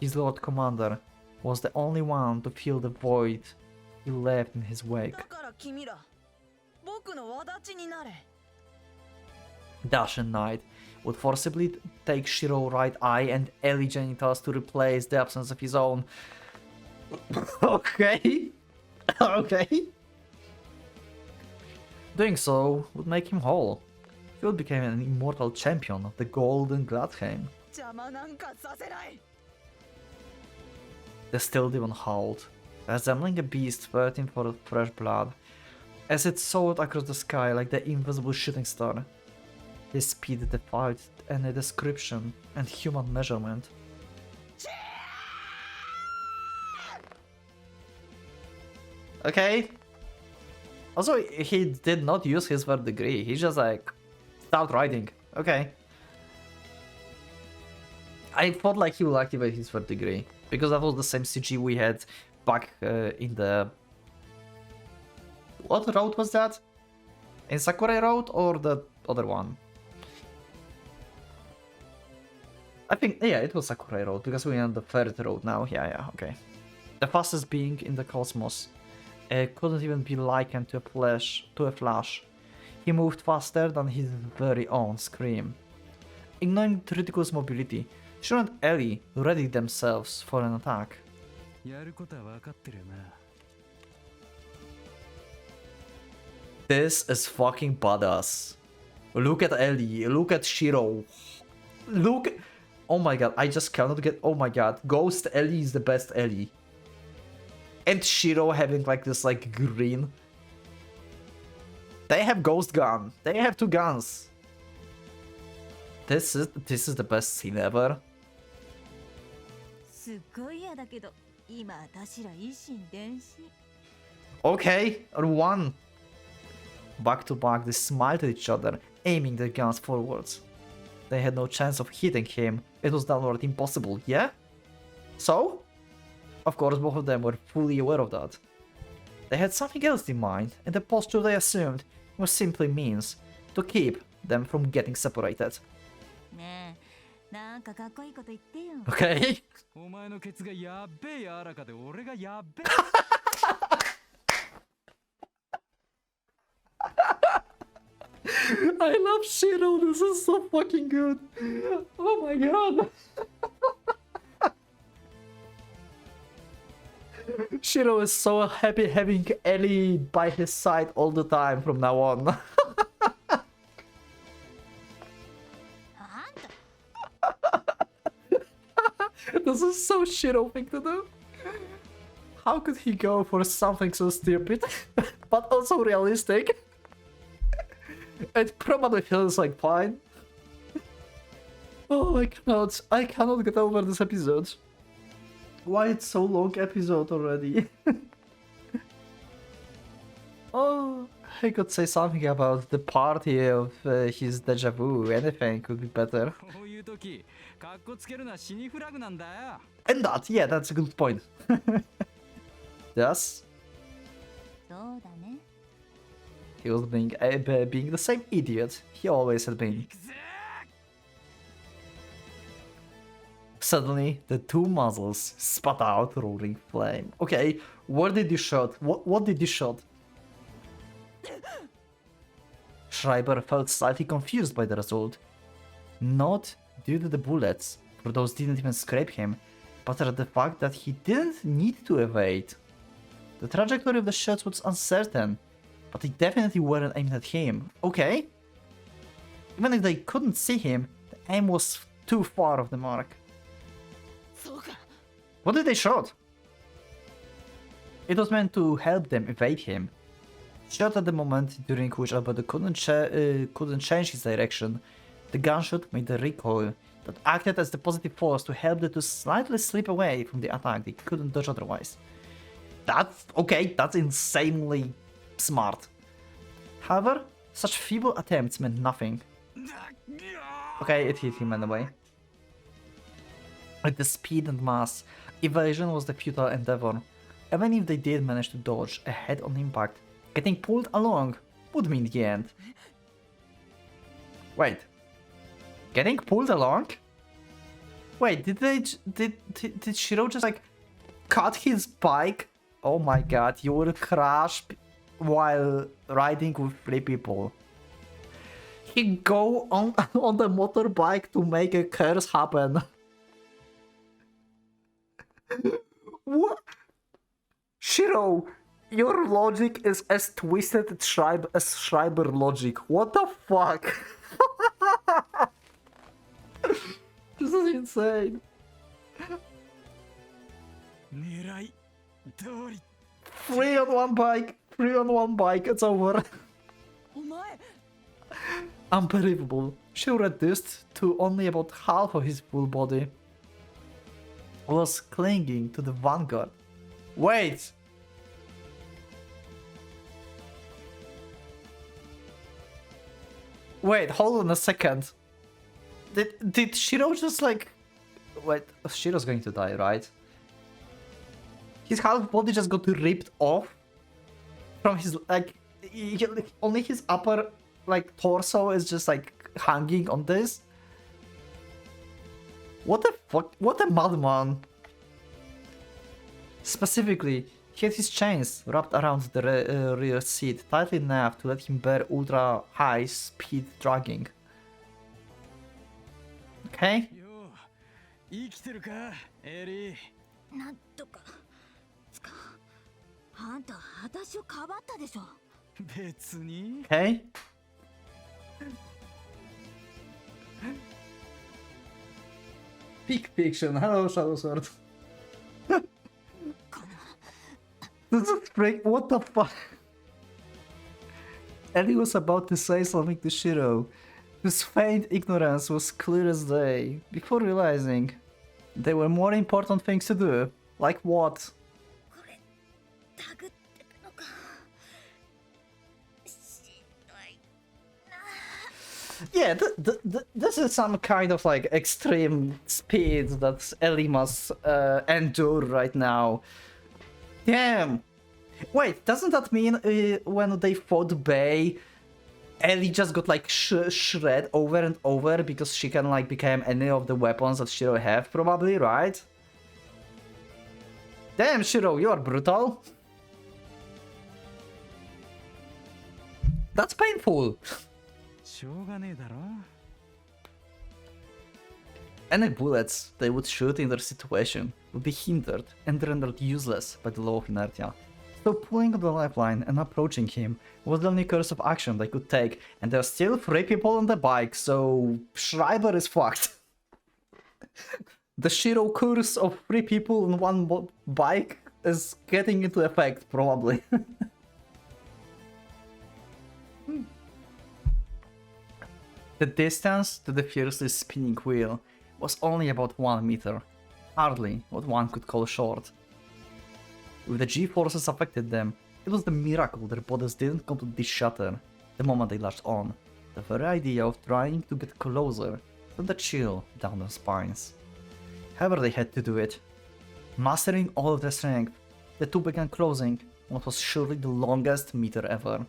his Lord Commander, was the only one to fill the void he left in his wake. だから君ら、僕の轍になれ。 Dash and Knight would forcibly take Shiro's right eye and Ellie genitals to replace the absence of his own. Okay. Okay. Doing so would make him whole. He would become an immortal champion of the Golden Gladheim. 邪魔なんかさせない。 The still demon howled, resembling a beast thirsting for fresh blood, as it soared across the sky like the invisible shooting star. His speed defied any description and human measurement. Okay. Also, he did not use his third degree. He just like stopped riding. Okay. I thought like he would activate his third degree because that was the same CG we had back in the... What road was that? In Sakurai Road or the other one? I think, yeah, it was Sakurai Road because we're on the third road now. Yeah, okay. The fastest being in the cosmos. Couldn't even be likened to a flash. He moved faster than his very own scream. Ignoring Triticus' mobility, Shiro and Ellie readied themselves for an attack. やることは分かってるよな。 This is fucking badass. Look at Ellie, look at Shiro. Look... Oh my god, I just cannot get... Oh my god, Ghost Ellie is the best Ellie. And Shiro having like this like green. They have ghost gun. They have two guns. This is the best scene ever. すっごい嫌だけど、今私ら一心伝心。 Okay, one. Back to back, they smiled at each other, aiming their guns forwards. They had no chance of hitting him. It was downright impossible, yeah? So? Of course, both of them were fully aware of that. They had something else in mind, and the posture they assumed was simply means to keep them from getting separated. ねえ、なんかかっこいいこと言ってよ。Okay? お前のケツがやっべえ柔らかで俺がやっべえ。I love Shiro, this is so fucking good. Oh my god. Shiro is so happy having Ellie by his side all the time from now on. あんた This is so Shiro thing to do. How could he go for something so stupid, but also realistic? It probably feels like fine. Oh, I cannot get over this episode. Why it's so long episode already? Oh, I could say something about the party of his deja vu. Anything could be better. こういう時かっこつけるのは死にフラグなんだよ。 And that, yeah, that's a good point. Yes, そうだね。 he was being the same idiot he always had been. 行くぜ。 Suddenly, the two muzzles spat out roaring flame. Okay, where did you shot? What did you shot? Schreiber felt slightly confused by the result. Not due to the bullets, for those didn't even scrape him, but at the fact that he didn't need to evade. The trajectory of the shots was uncertain, but they definitely weren't aimed at him. Okay. Even if they couldn't see him, the aim was too far off the mark. What did they shoot? It was meant to help them evade him. Shot at the moment during which Alberto couldn't change his direction, the gunshot made a recoil that acted as the positive force to help them to slightly slip away from the attack they couldn't dodge otherwise. That's okay, that's insanely smart. However, such feeble attempts meant nothing. Okay, it hit him anyway. With the speed and mass, evasion was the futile endeavor. Even if they did manage to dodge a head-on impact, getting pulled along would mean the end. Wait. Getting pulled along? Wait, did Shiro just like cut his bike? Oh my god, you will crash while riding with 3 people. He go on the motorbike to make a curse happen. What? Shiro, your logic is as twisted as Schreiber logic. What the fuck? This is insane. 3 on one bike, 3 on one bike, it's over. Unbelievable. Shiro reduced to only about half of his full body. Was clinging to the vanguard. Wait! Wait, hold on a second. Did Shiro just like... Wait, Shiro's going to die, right? His half body just got ripped off from his, like, only his upper, like, torso is just like hanging on this. What the fuck? What a madman! Specifically, he had his chains wrapped around the rear seat tightly enough to let him bear ultra high speed dragging. Okay? 生きてるか、エリー。なんとか。あんた、私をかばったでしょ。別に。Okay? Peak fiction. Hello, Shadow Sword. This is break. What the fuck? Ellie was about to say something to Shiro, whose feigned ignorance was clear as day, before realizing there were more important things to do. Like what? Yeah, this is some kind of like extreme speed that Ellie must endure right now. Damn! Wait, doesn't that mean when they fought Bay, Ellie just got like shred over and over because she can like become any of the weapons that Shiro have, probably, right? Damn, Shiro, you are brutal. That's painful. Any bullets they would shoot in their situation would be hindered and rendered useless by the law of inertia. So pulling on the lifeline and approaching him was the only course of action they could take, and there are still 3 people on the bike, so Schreiber is fucked. The Shiro curse of 3 people on one bike is getting into effect, probably. The distance to the fiercely spinning wheel was only about 1 meter, hardly what one could call short. If the G-forces affected them, it was the miracle their bodies didn't completely shatter the moment they latched on. The very idea of trying to get closer sent a chill down their spines. However, they had to do it. Mastering all of their strength, the two began closing what was surely the longest meter ever.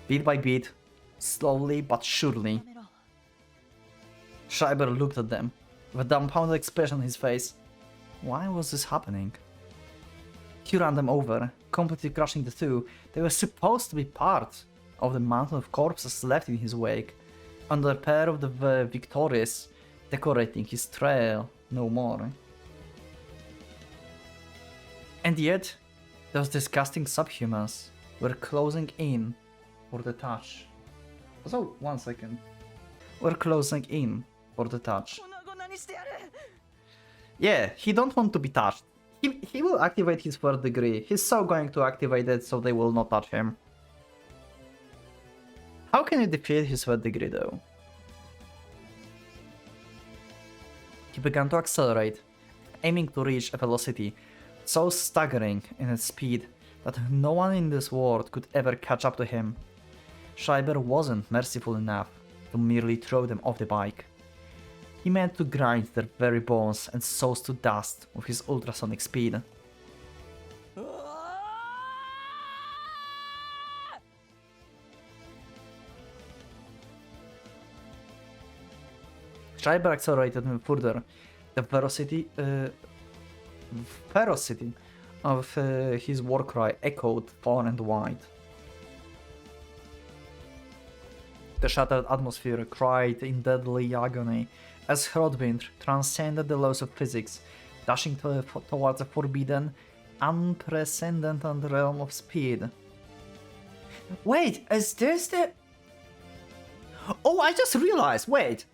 Bit by bit, slowly but surely. Schreiber looked at them, with a dumbfounded expression on his face. Why was this happening? He ran them over, completely crushing the two. They were supposed to be part of the mountain of corpses left in his wake, and a pair of the victories decorating his trail no more. And yet, those disgusting subhumans were closing in for the touch. So, 1 second. We're closing in for the touch. Yeah, he don't want to be touched. He will activate his 3rd degree. He's so going to activate it so they will not touch him. How can you defeat his 3rd degree though? He began to accelerate, aiming to reach a velocity so staggering in its speed that no one in this world could ever catch up to him. Schreiber wasn't merciful enough to merely throw them off the bike. He meant to grind their very bones and souls to dust with his ultrasonic speed. Schreiber accelerated him further. The ferocity of his war cry echoed far and wide. The shattered atmosphere cried in deadly agony as Hrodwind transcended the laws of physics, dashing towards a forbidden, unprecedented realm of speed. Wait, is this the... Oh, I just realized, wait!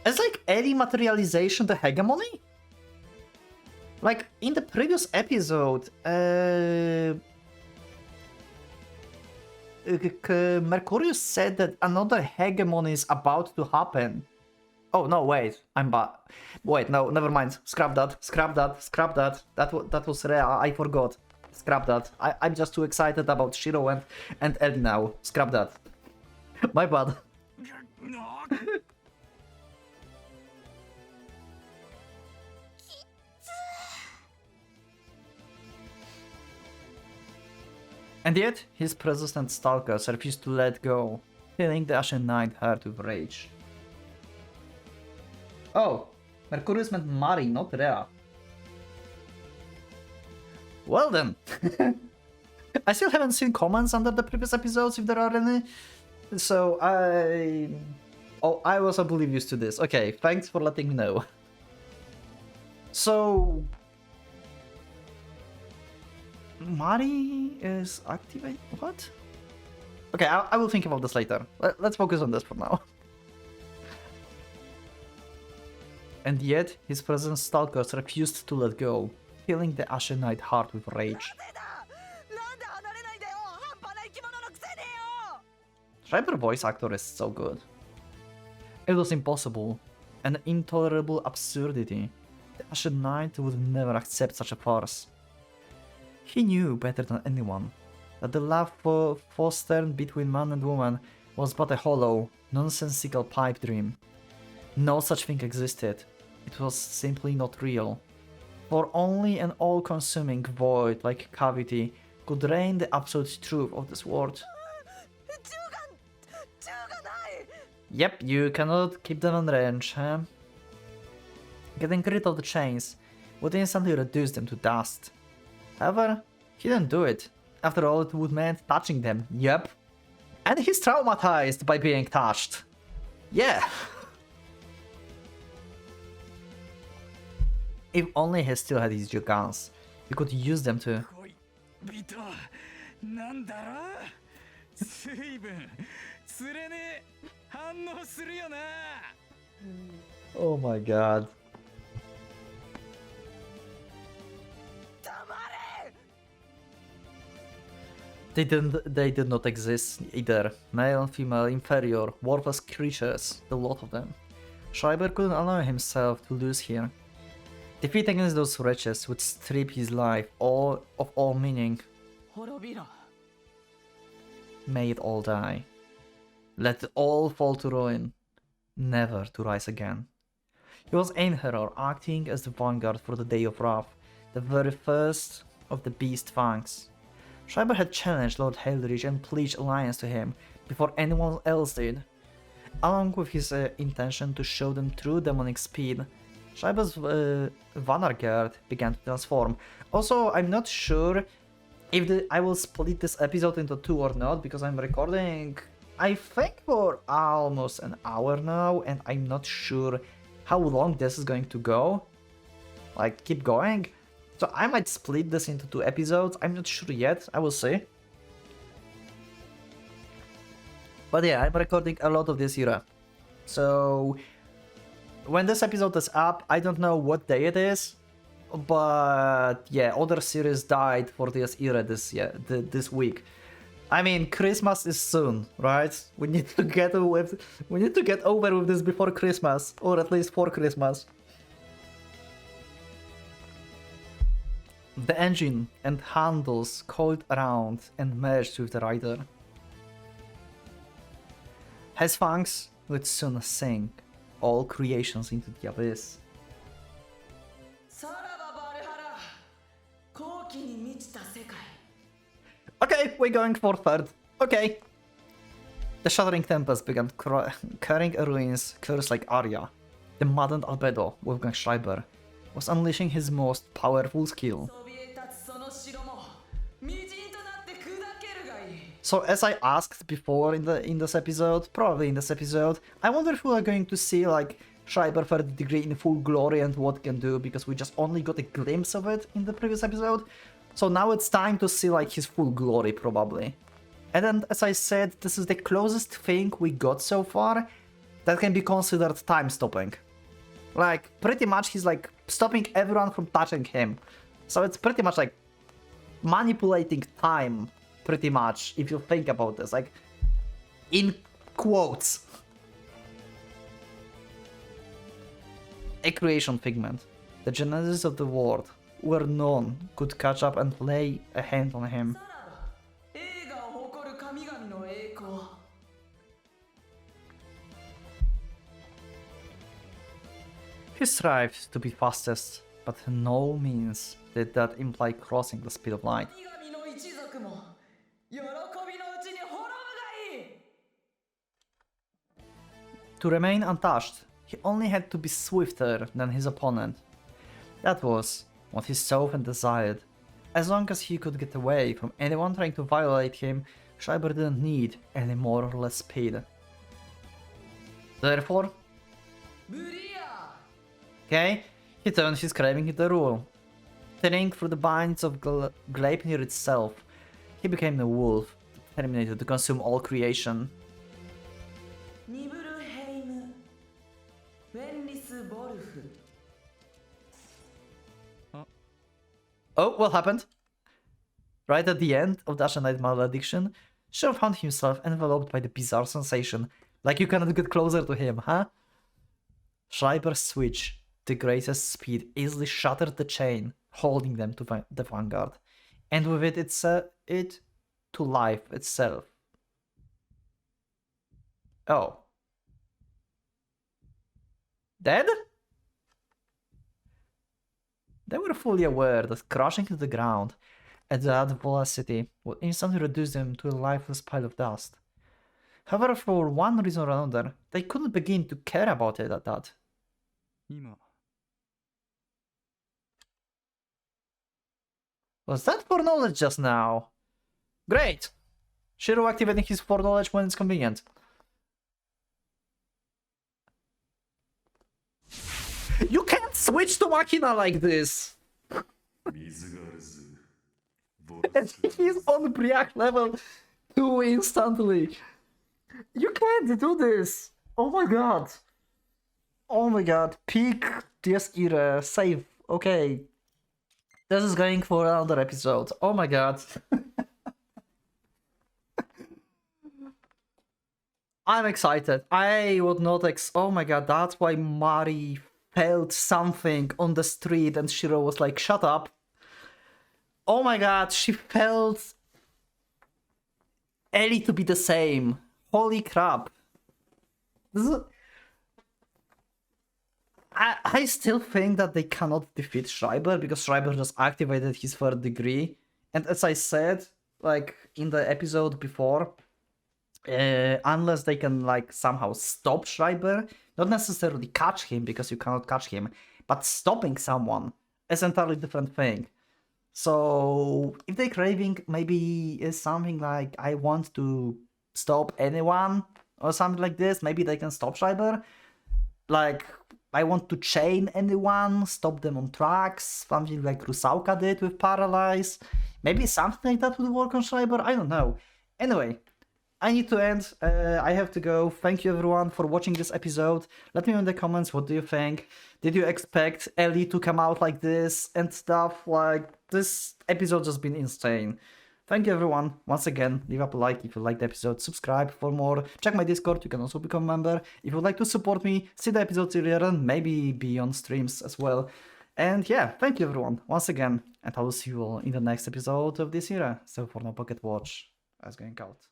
Is like any materialization the hegemony? Like, in the previous episode, Mercurius said that another hegemony is about to happen. Oh, no, wait, I'm bad. Wait, no, never mind. Scrap that, scrap that, scrap that. That was rare, I forgot. Scrap that. I'm just too excited about Shiro and Ellie now. Scrap that. My bad. And yet, his persistent stalkers refused to let go, filling the Ashen Knight heart with rage. Oh, Mercurius meant Mari, not Rhea. Well then. I still haven't seen comments under the previous episodes if there are any. So I was oblivious to this. Okay, thanks for letting me know. So Mari is activate. What? Okay, I will think about this later. Let's focus on this for now. And yet, his present stalkers refused to let go, filling the Ashen Knight heart with rage. Schreiber voice actor is so good. It was impossible, an intolerable absurdity. The Ashen Knight would never accept such a farce. He knew better than anyone that the love fostered between man and woman was but a hollow, nonsensical pipe dream. No such thing existed. It was simply not real. For only an all-consuming void like cavity could drain the absolute truth of this world. Yep, you cannot keep them on range, huh? Getting rid of the chains would instantly reduce them to dust. However, he didn't do it. After all, it would mean touching them, yep. And he's traumatized by being touched. Yeah. If only he still had his guns, he could use them to... Oh my god. They did not exist either. Male, female, inferior, worthless creatures, the lot of them. Schreiber couldn't allow himself to lose here. Defeat against those wretches would strip his life of all meaning. May it all die. Let it all fall to ruin, never to rise again. He was Einherjar, acting as the vanguard for the Day of Wrath, the very first of the Beast Fangs. Schreiber had challenged Lord Hellrich and pledged alliance to him before anyone else did. Along with his intention to show them true demonic speed, Schreiber's Vanguard began to transform. Also, I'm not sure I will split this episode into two or not, because I'm recording, I think, for almost an hour now, and I'm not sure how long this is going to go. Like, keep going. So I might split this into two episodes. I'm not sure yet. I will see. But yeah, I'm recording a lot of this era. So when this episode is up, I don't know what day it is. But yeah, other series died for this era this week. I mean, Christmas is soon, right? We need to get over with this before Christmas, or at least for Christmas. The engine and handles coiled around and merged with the rider. His fangs would soon sink all creations into the abyss. Okay, we're going for third. Okay. The shattering tempest began carrying a ruins cursed like Arya. The maddened albedo, Wolfgang Schreiber, was unleashing his most powerful skill. So as I asked before in this episode, I wonder if we are going to see like Schreiber third degree in full glory and what can do, because we just only got a glimpse of it in the previous episode. So now it's time to see like his full glory probably. And then as I said, this is the closest thing we got so far that can be considered time stopping. Like pretty much he's like stopping everyone from touching him. So it's pretty much like manipulating time, pretty much, if you think about this, like in quotes. A creation figment. The genesis of the world, where none could catch up and lay a hand on him. He strives to be fastest, but no means did that imply crossing the speed of light. To remain untouched, he only had to be swifter than his opponent. That was what he sought and desired. As long as he could get away from anyone trying to violate him, Schreiber didn't need any more or less speed. Therefore, okay, he turned his craving into rule. Tearing through the binds of Gleipnir itself, he became a wolf, determined to consume all creation. Oh, what happened? Right at the end of Dash and Night Malediction, Shiro found himself enveloped by the bizarre sensation, like you cannot get closer to him, huh? Schreiber's switch, the greatest speed, easily shattered the chain, holding them to the vanguard, and with it to life itself. Oh. Dead? They were fully aware that crashing to the ground at that velocity would instantly reduce them to a lifeless pile of dust. However, for one reason or another, they couldn't begin to care about it at that. Was that foreknowledge just now? Great! Shiro activating his foreknowledge when it's convenient. You can't switch to Machina like this! And he's on Briac level 2 instantly. You can't do this! Oh my god! Oh my god, peak DS era, save, okay. This is going for another episode. Oh my god. I'm excited. I would not oh my god, that's why Mari felt something on the street and Shiro was like, shut up. Oh my god, she felt Ellie to be the same. Holy crap. This is... I still think that they cannot defeat Schreiber because Schreiber just activated his third degree. And as I said, like in the episode before, unless they can like somehow stop Schreiber, not necessarily catch him because you cannot catch him, but stopping someone is an entirely different thing. So if their craving maybe is something like I want to stop anyone or something like this, maybe they can stop Schreiber. Like I want to chain anyone, stop them on tracks, something like Rusauka did with Paralyze. Maybe something like that would work on Schreiber, I don't know. Anyway, I need to end. I have to go. Thank you everyone for watching this episode. Let me know in the comments, what do you think? Did you expect Ellie to come out like this and stuff? Like, this episode just been insane. Thank you everyone. Once again, leave up a like if you liked the episode, subscribe for more, check my Discord, you can also become a member. If you'd like to support me, see the episodes earlier and maybe be on streams as well. And yeah, thank you everyone once again, and I will see you all in the next episode of this era. So for now, Pocket Watch is going out.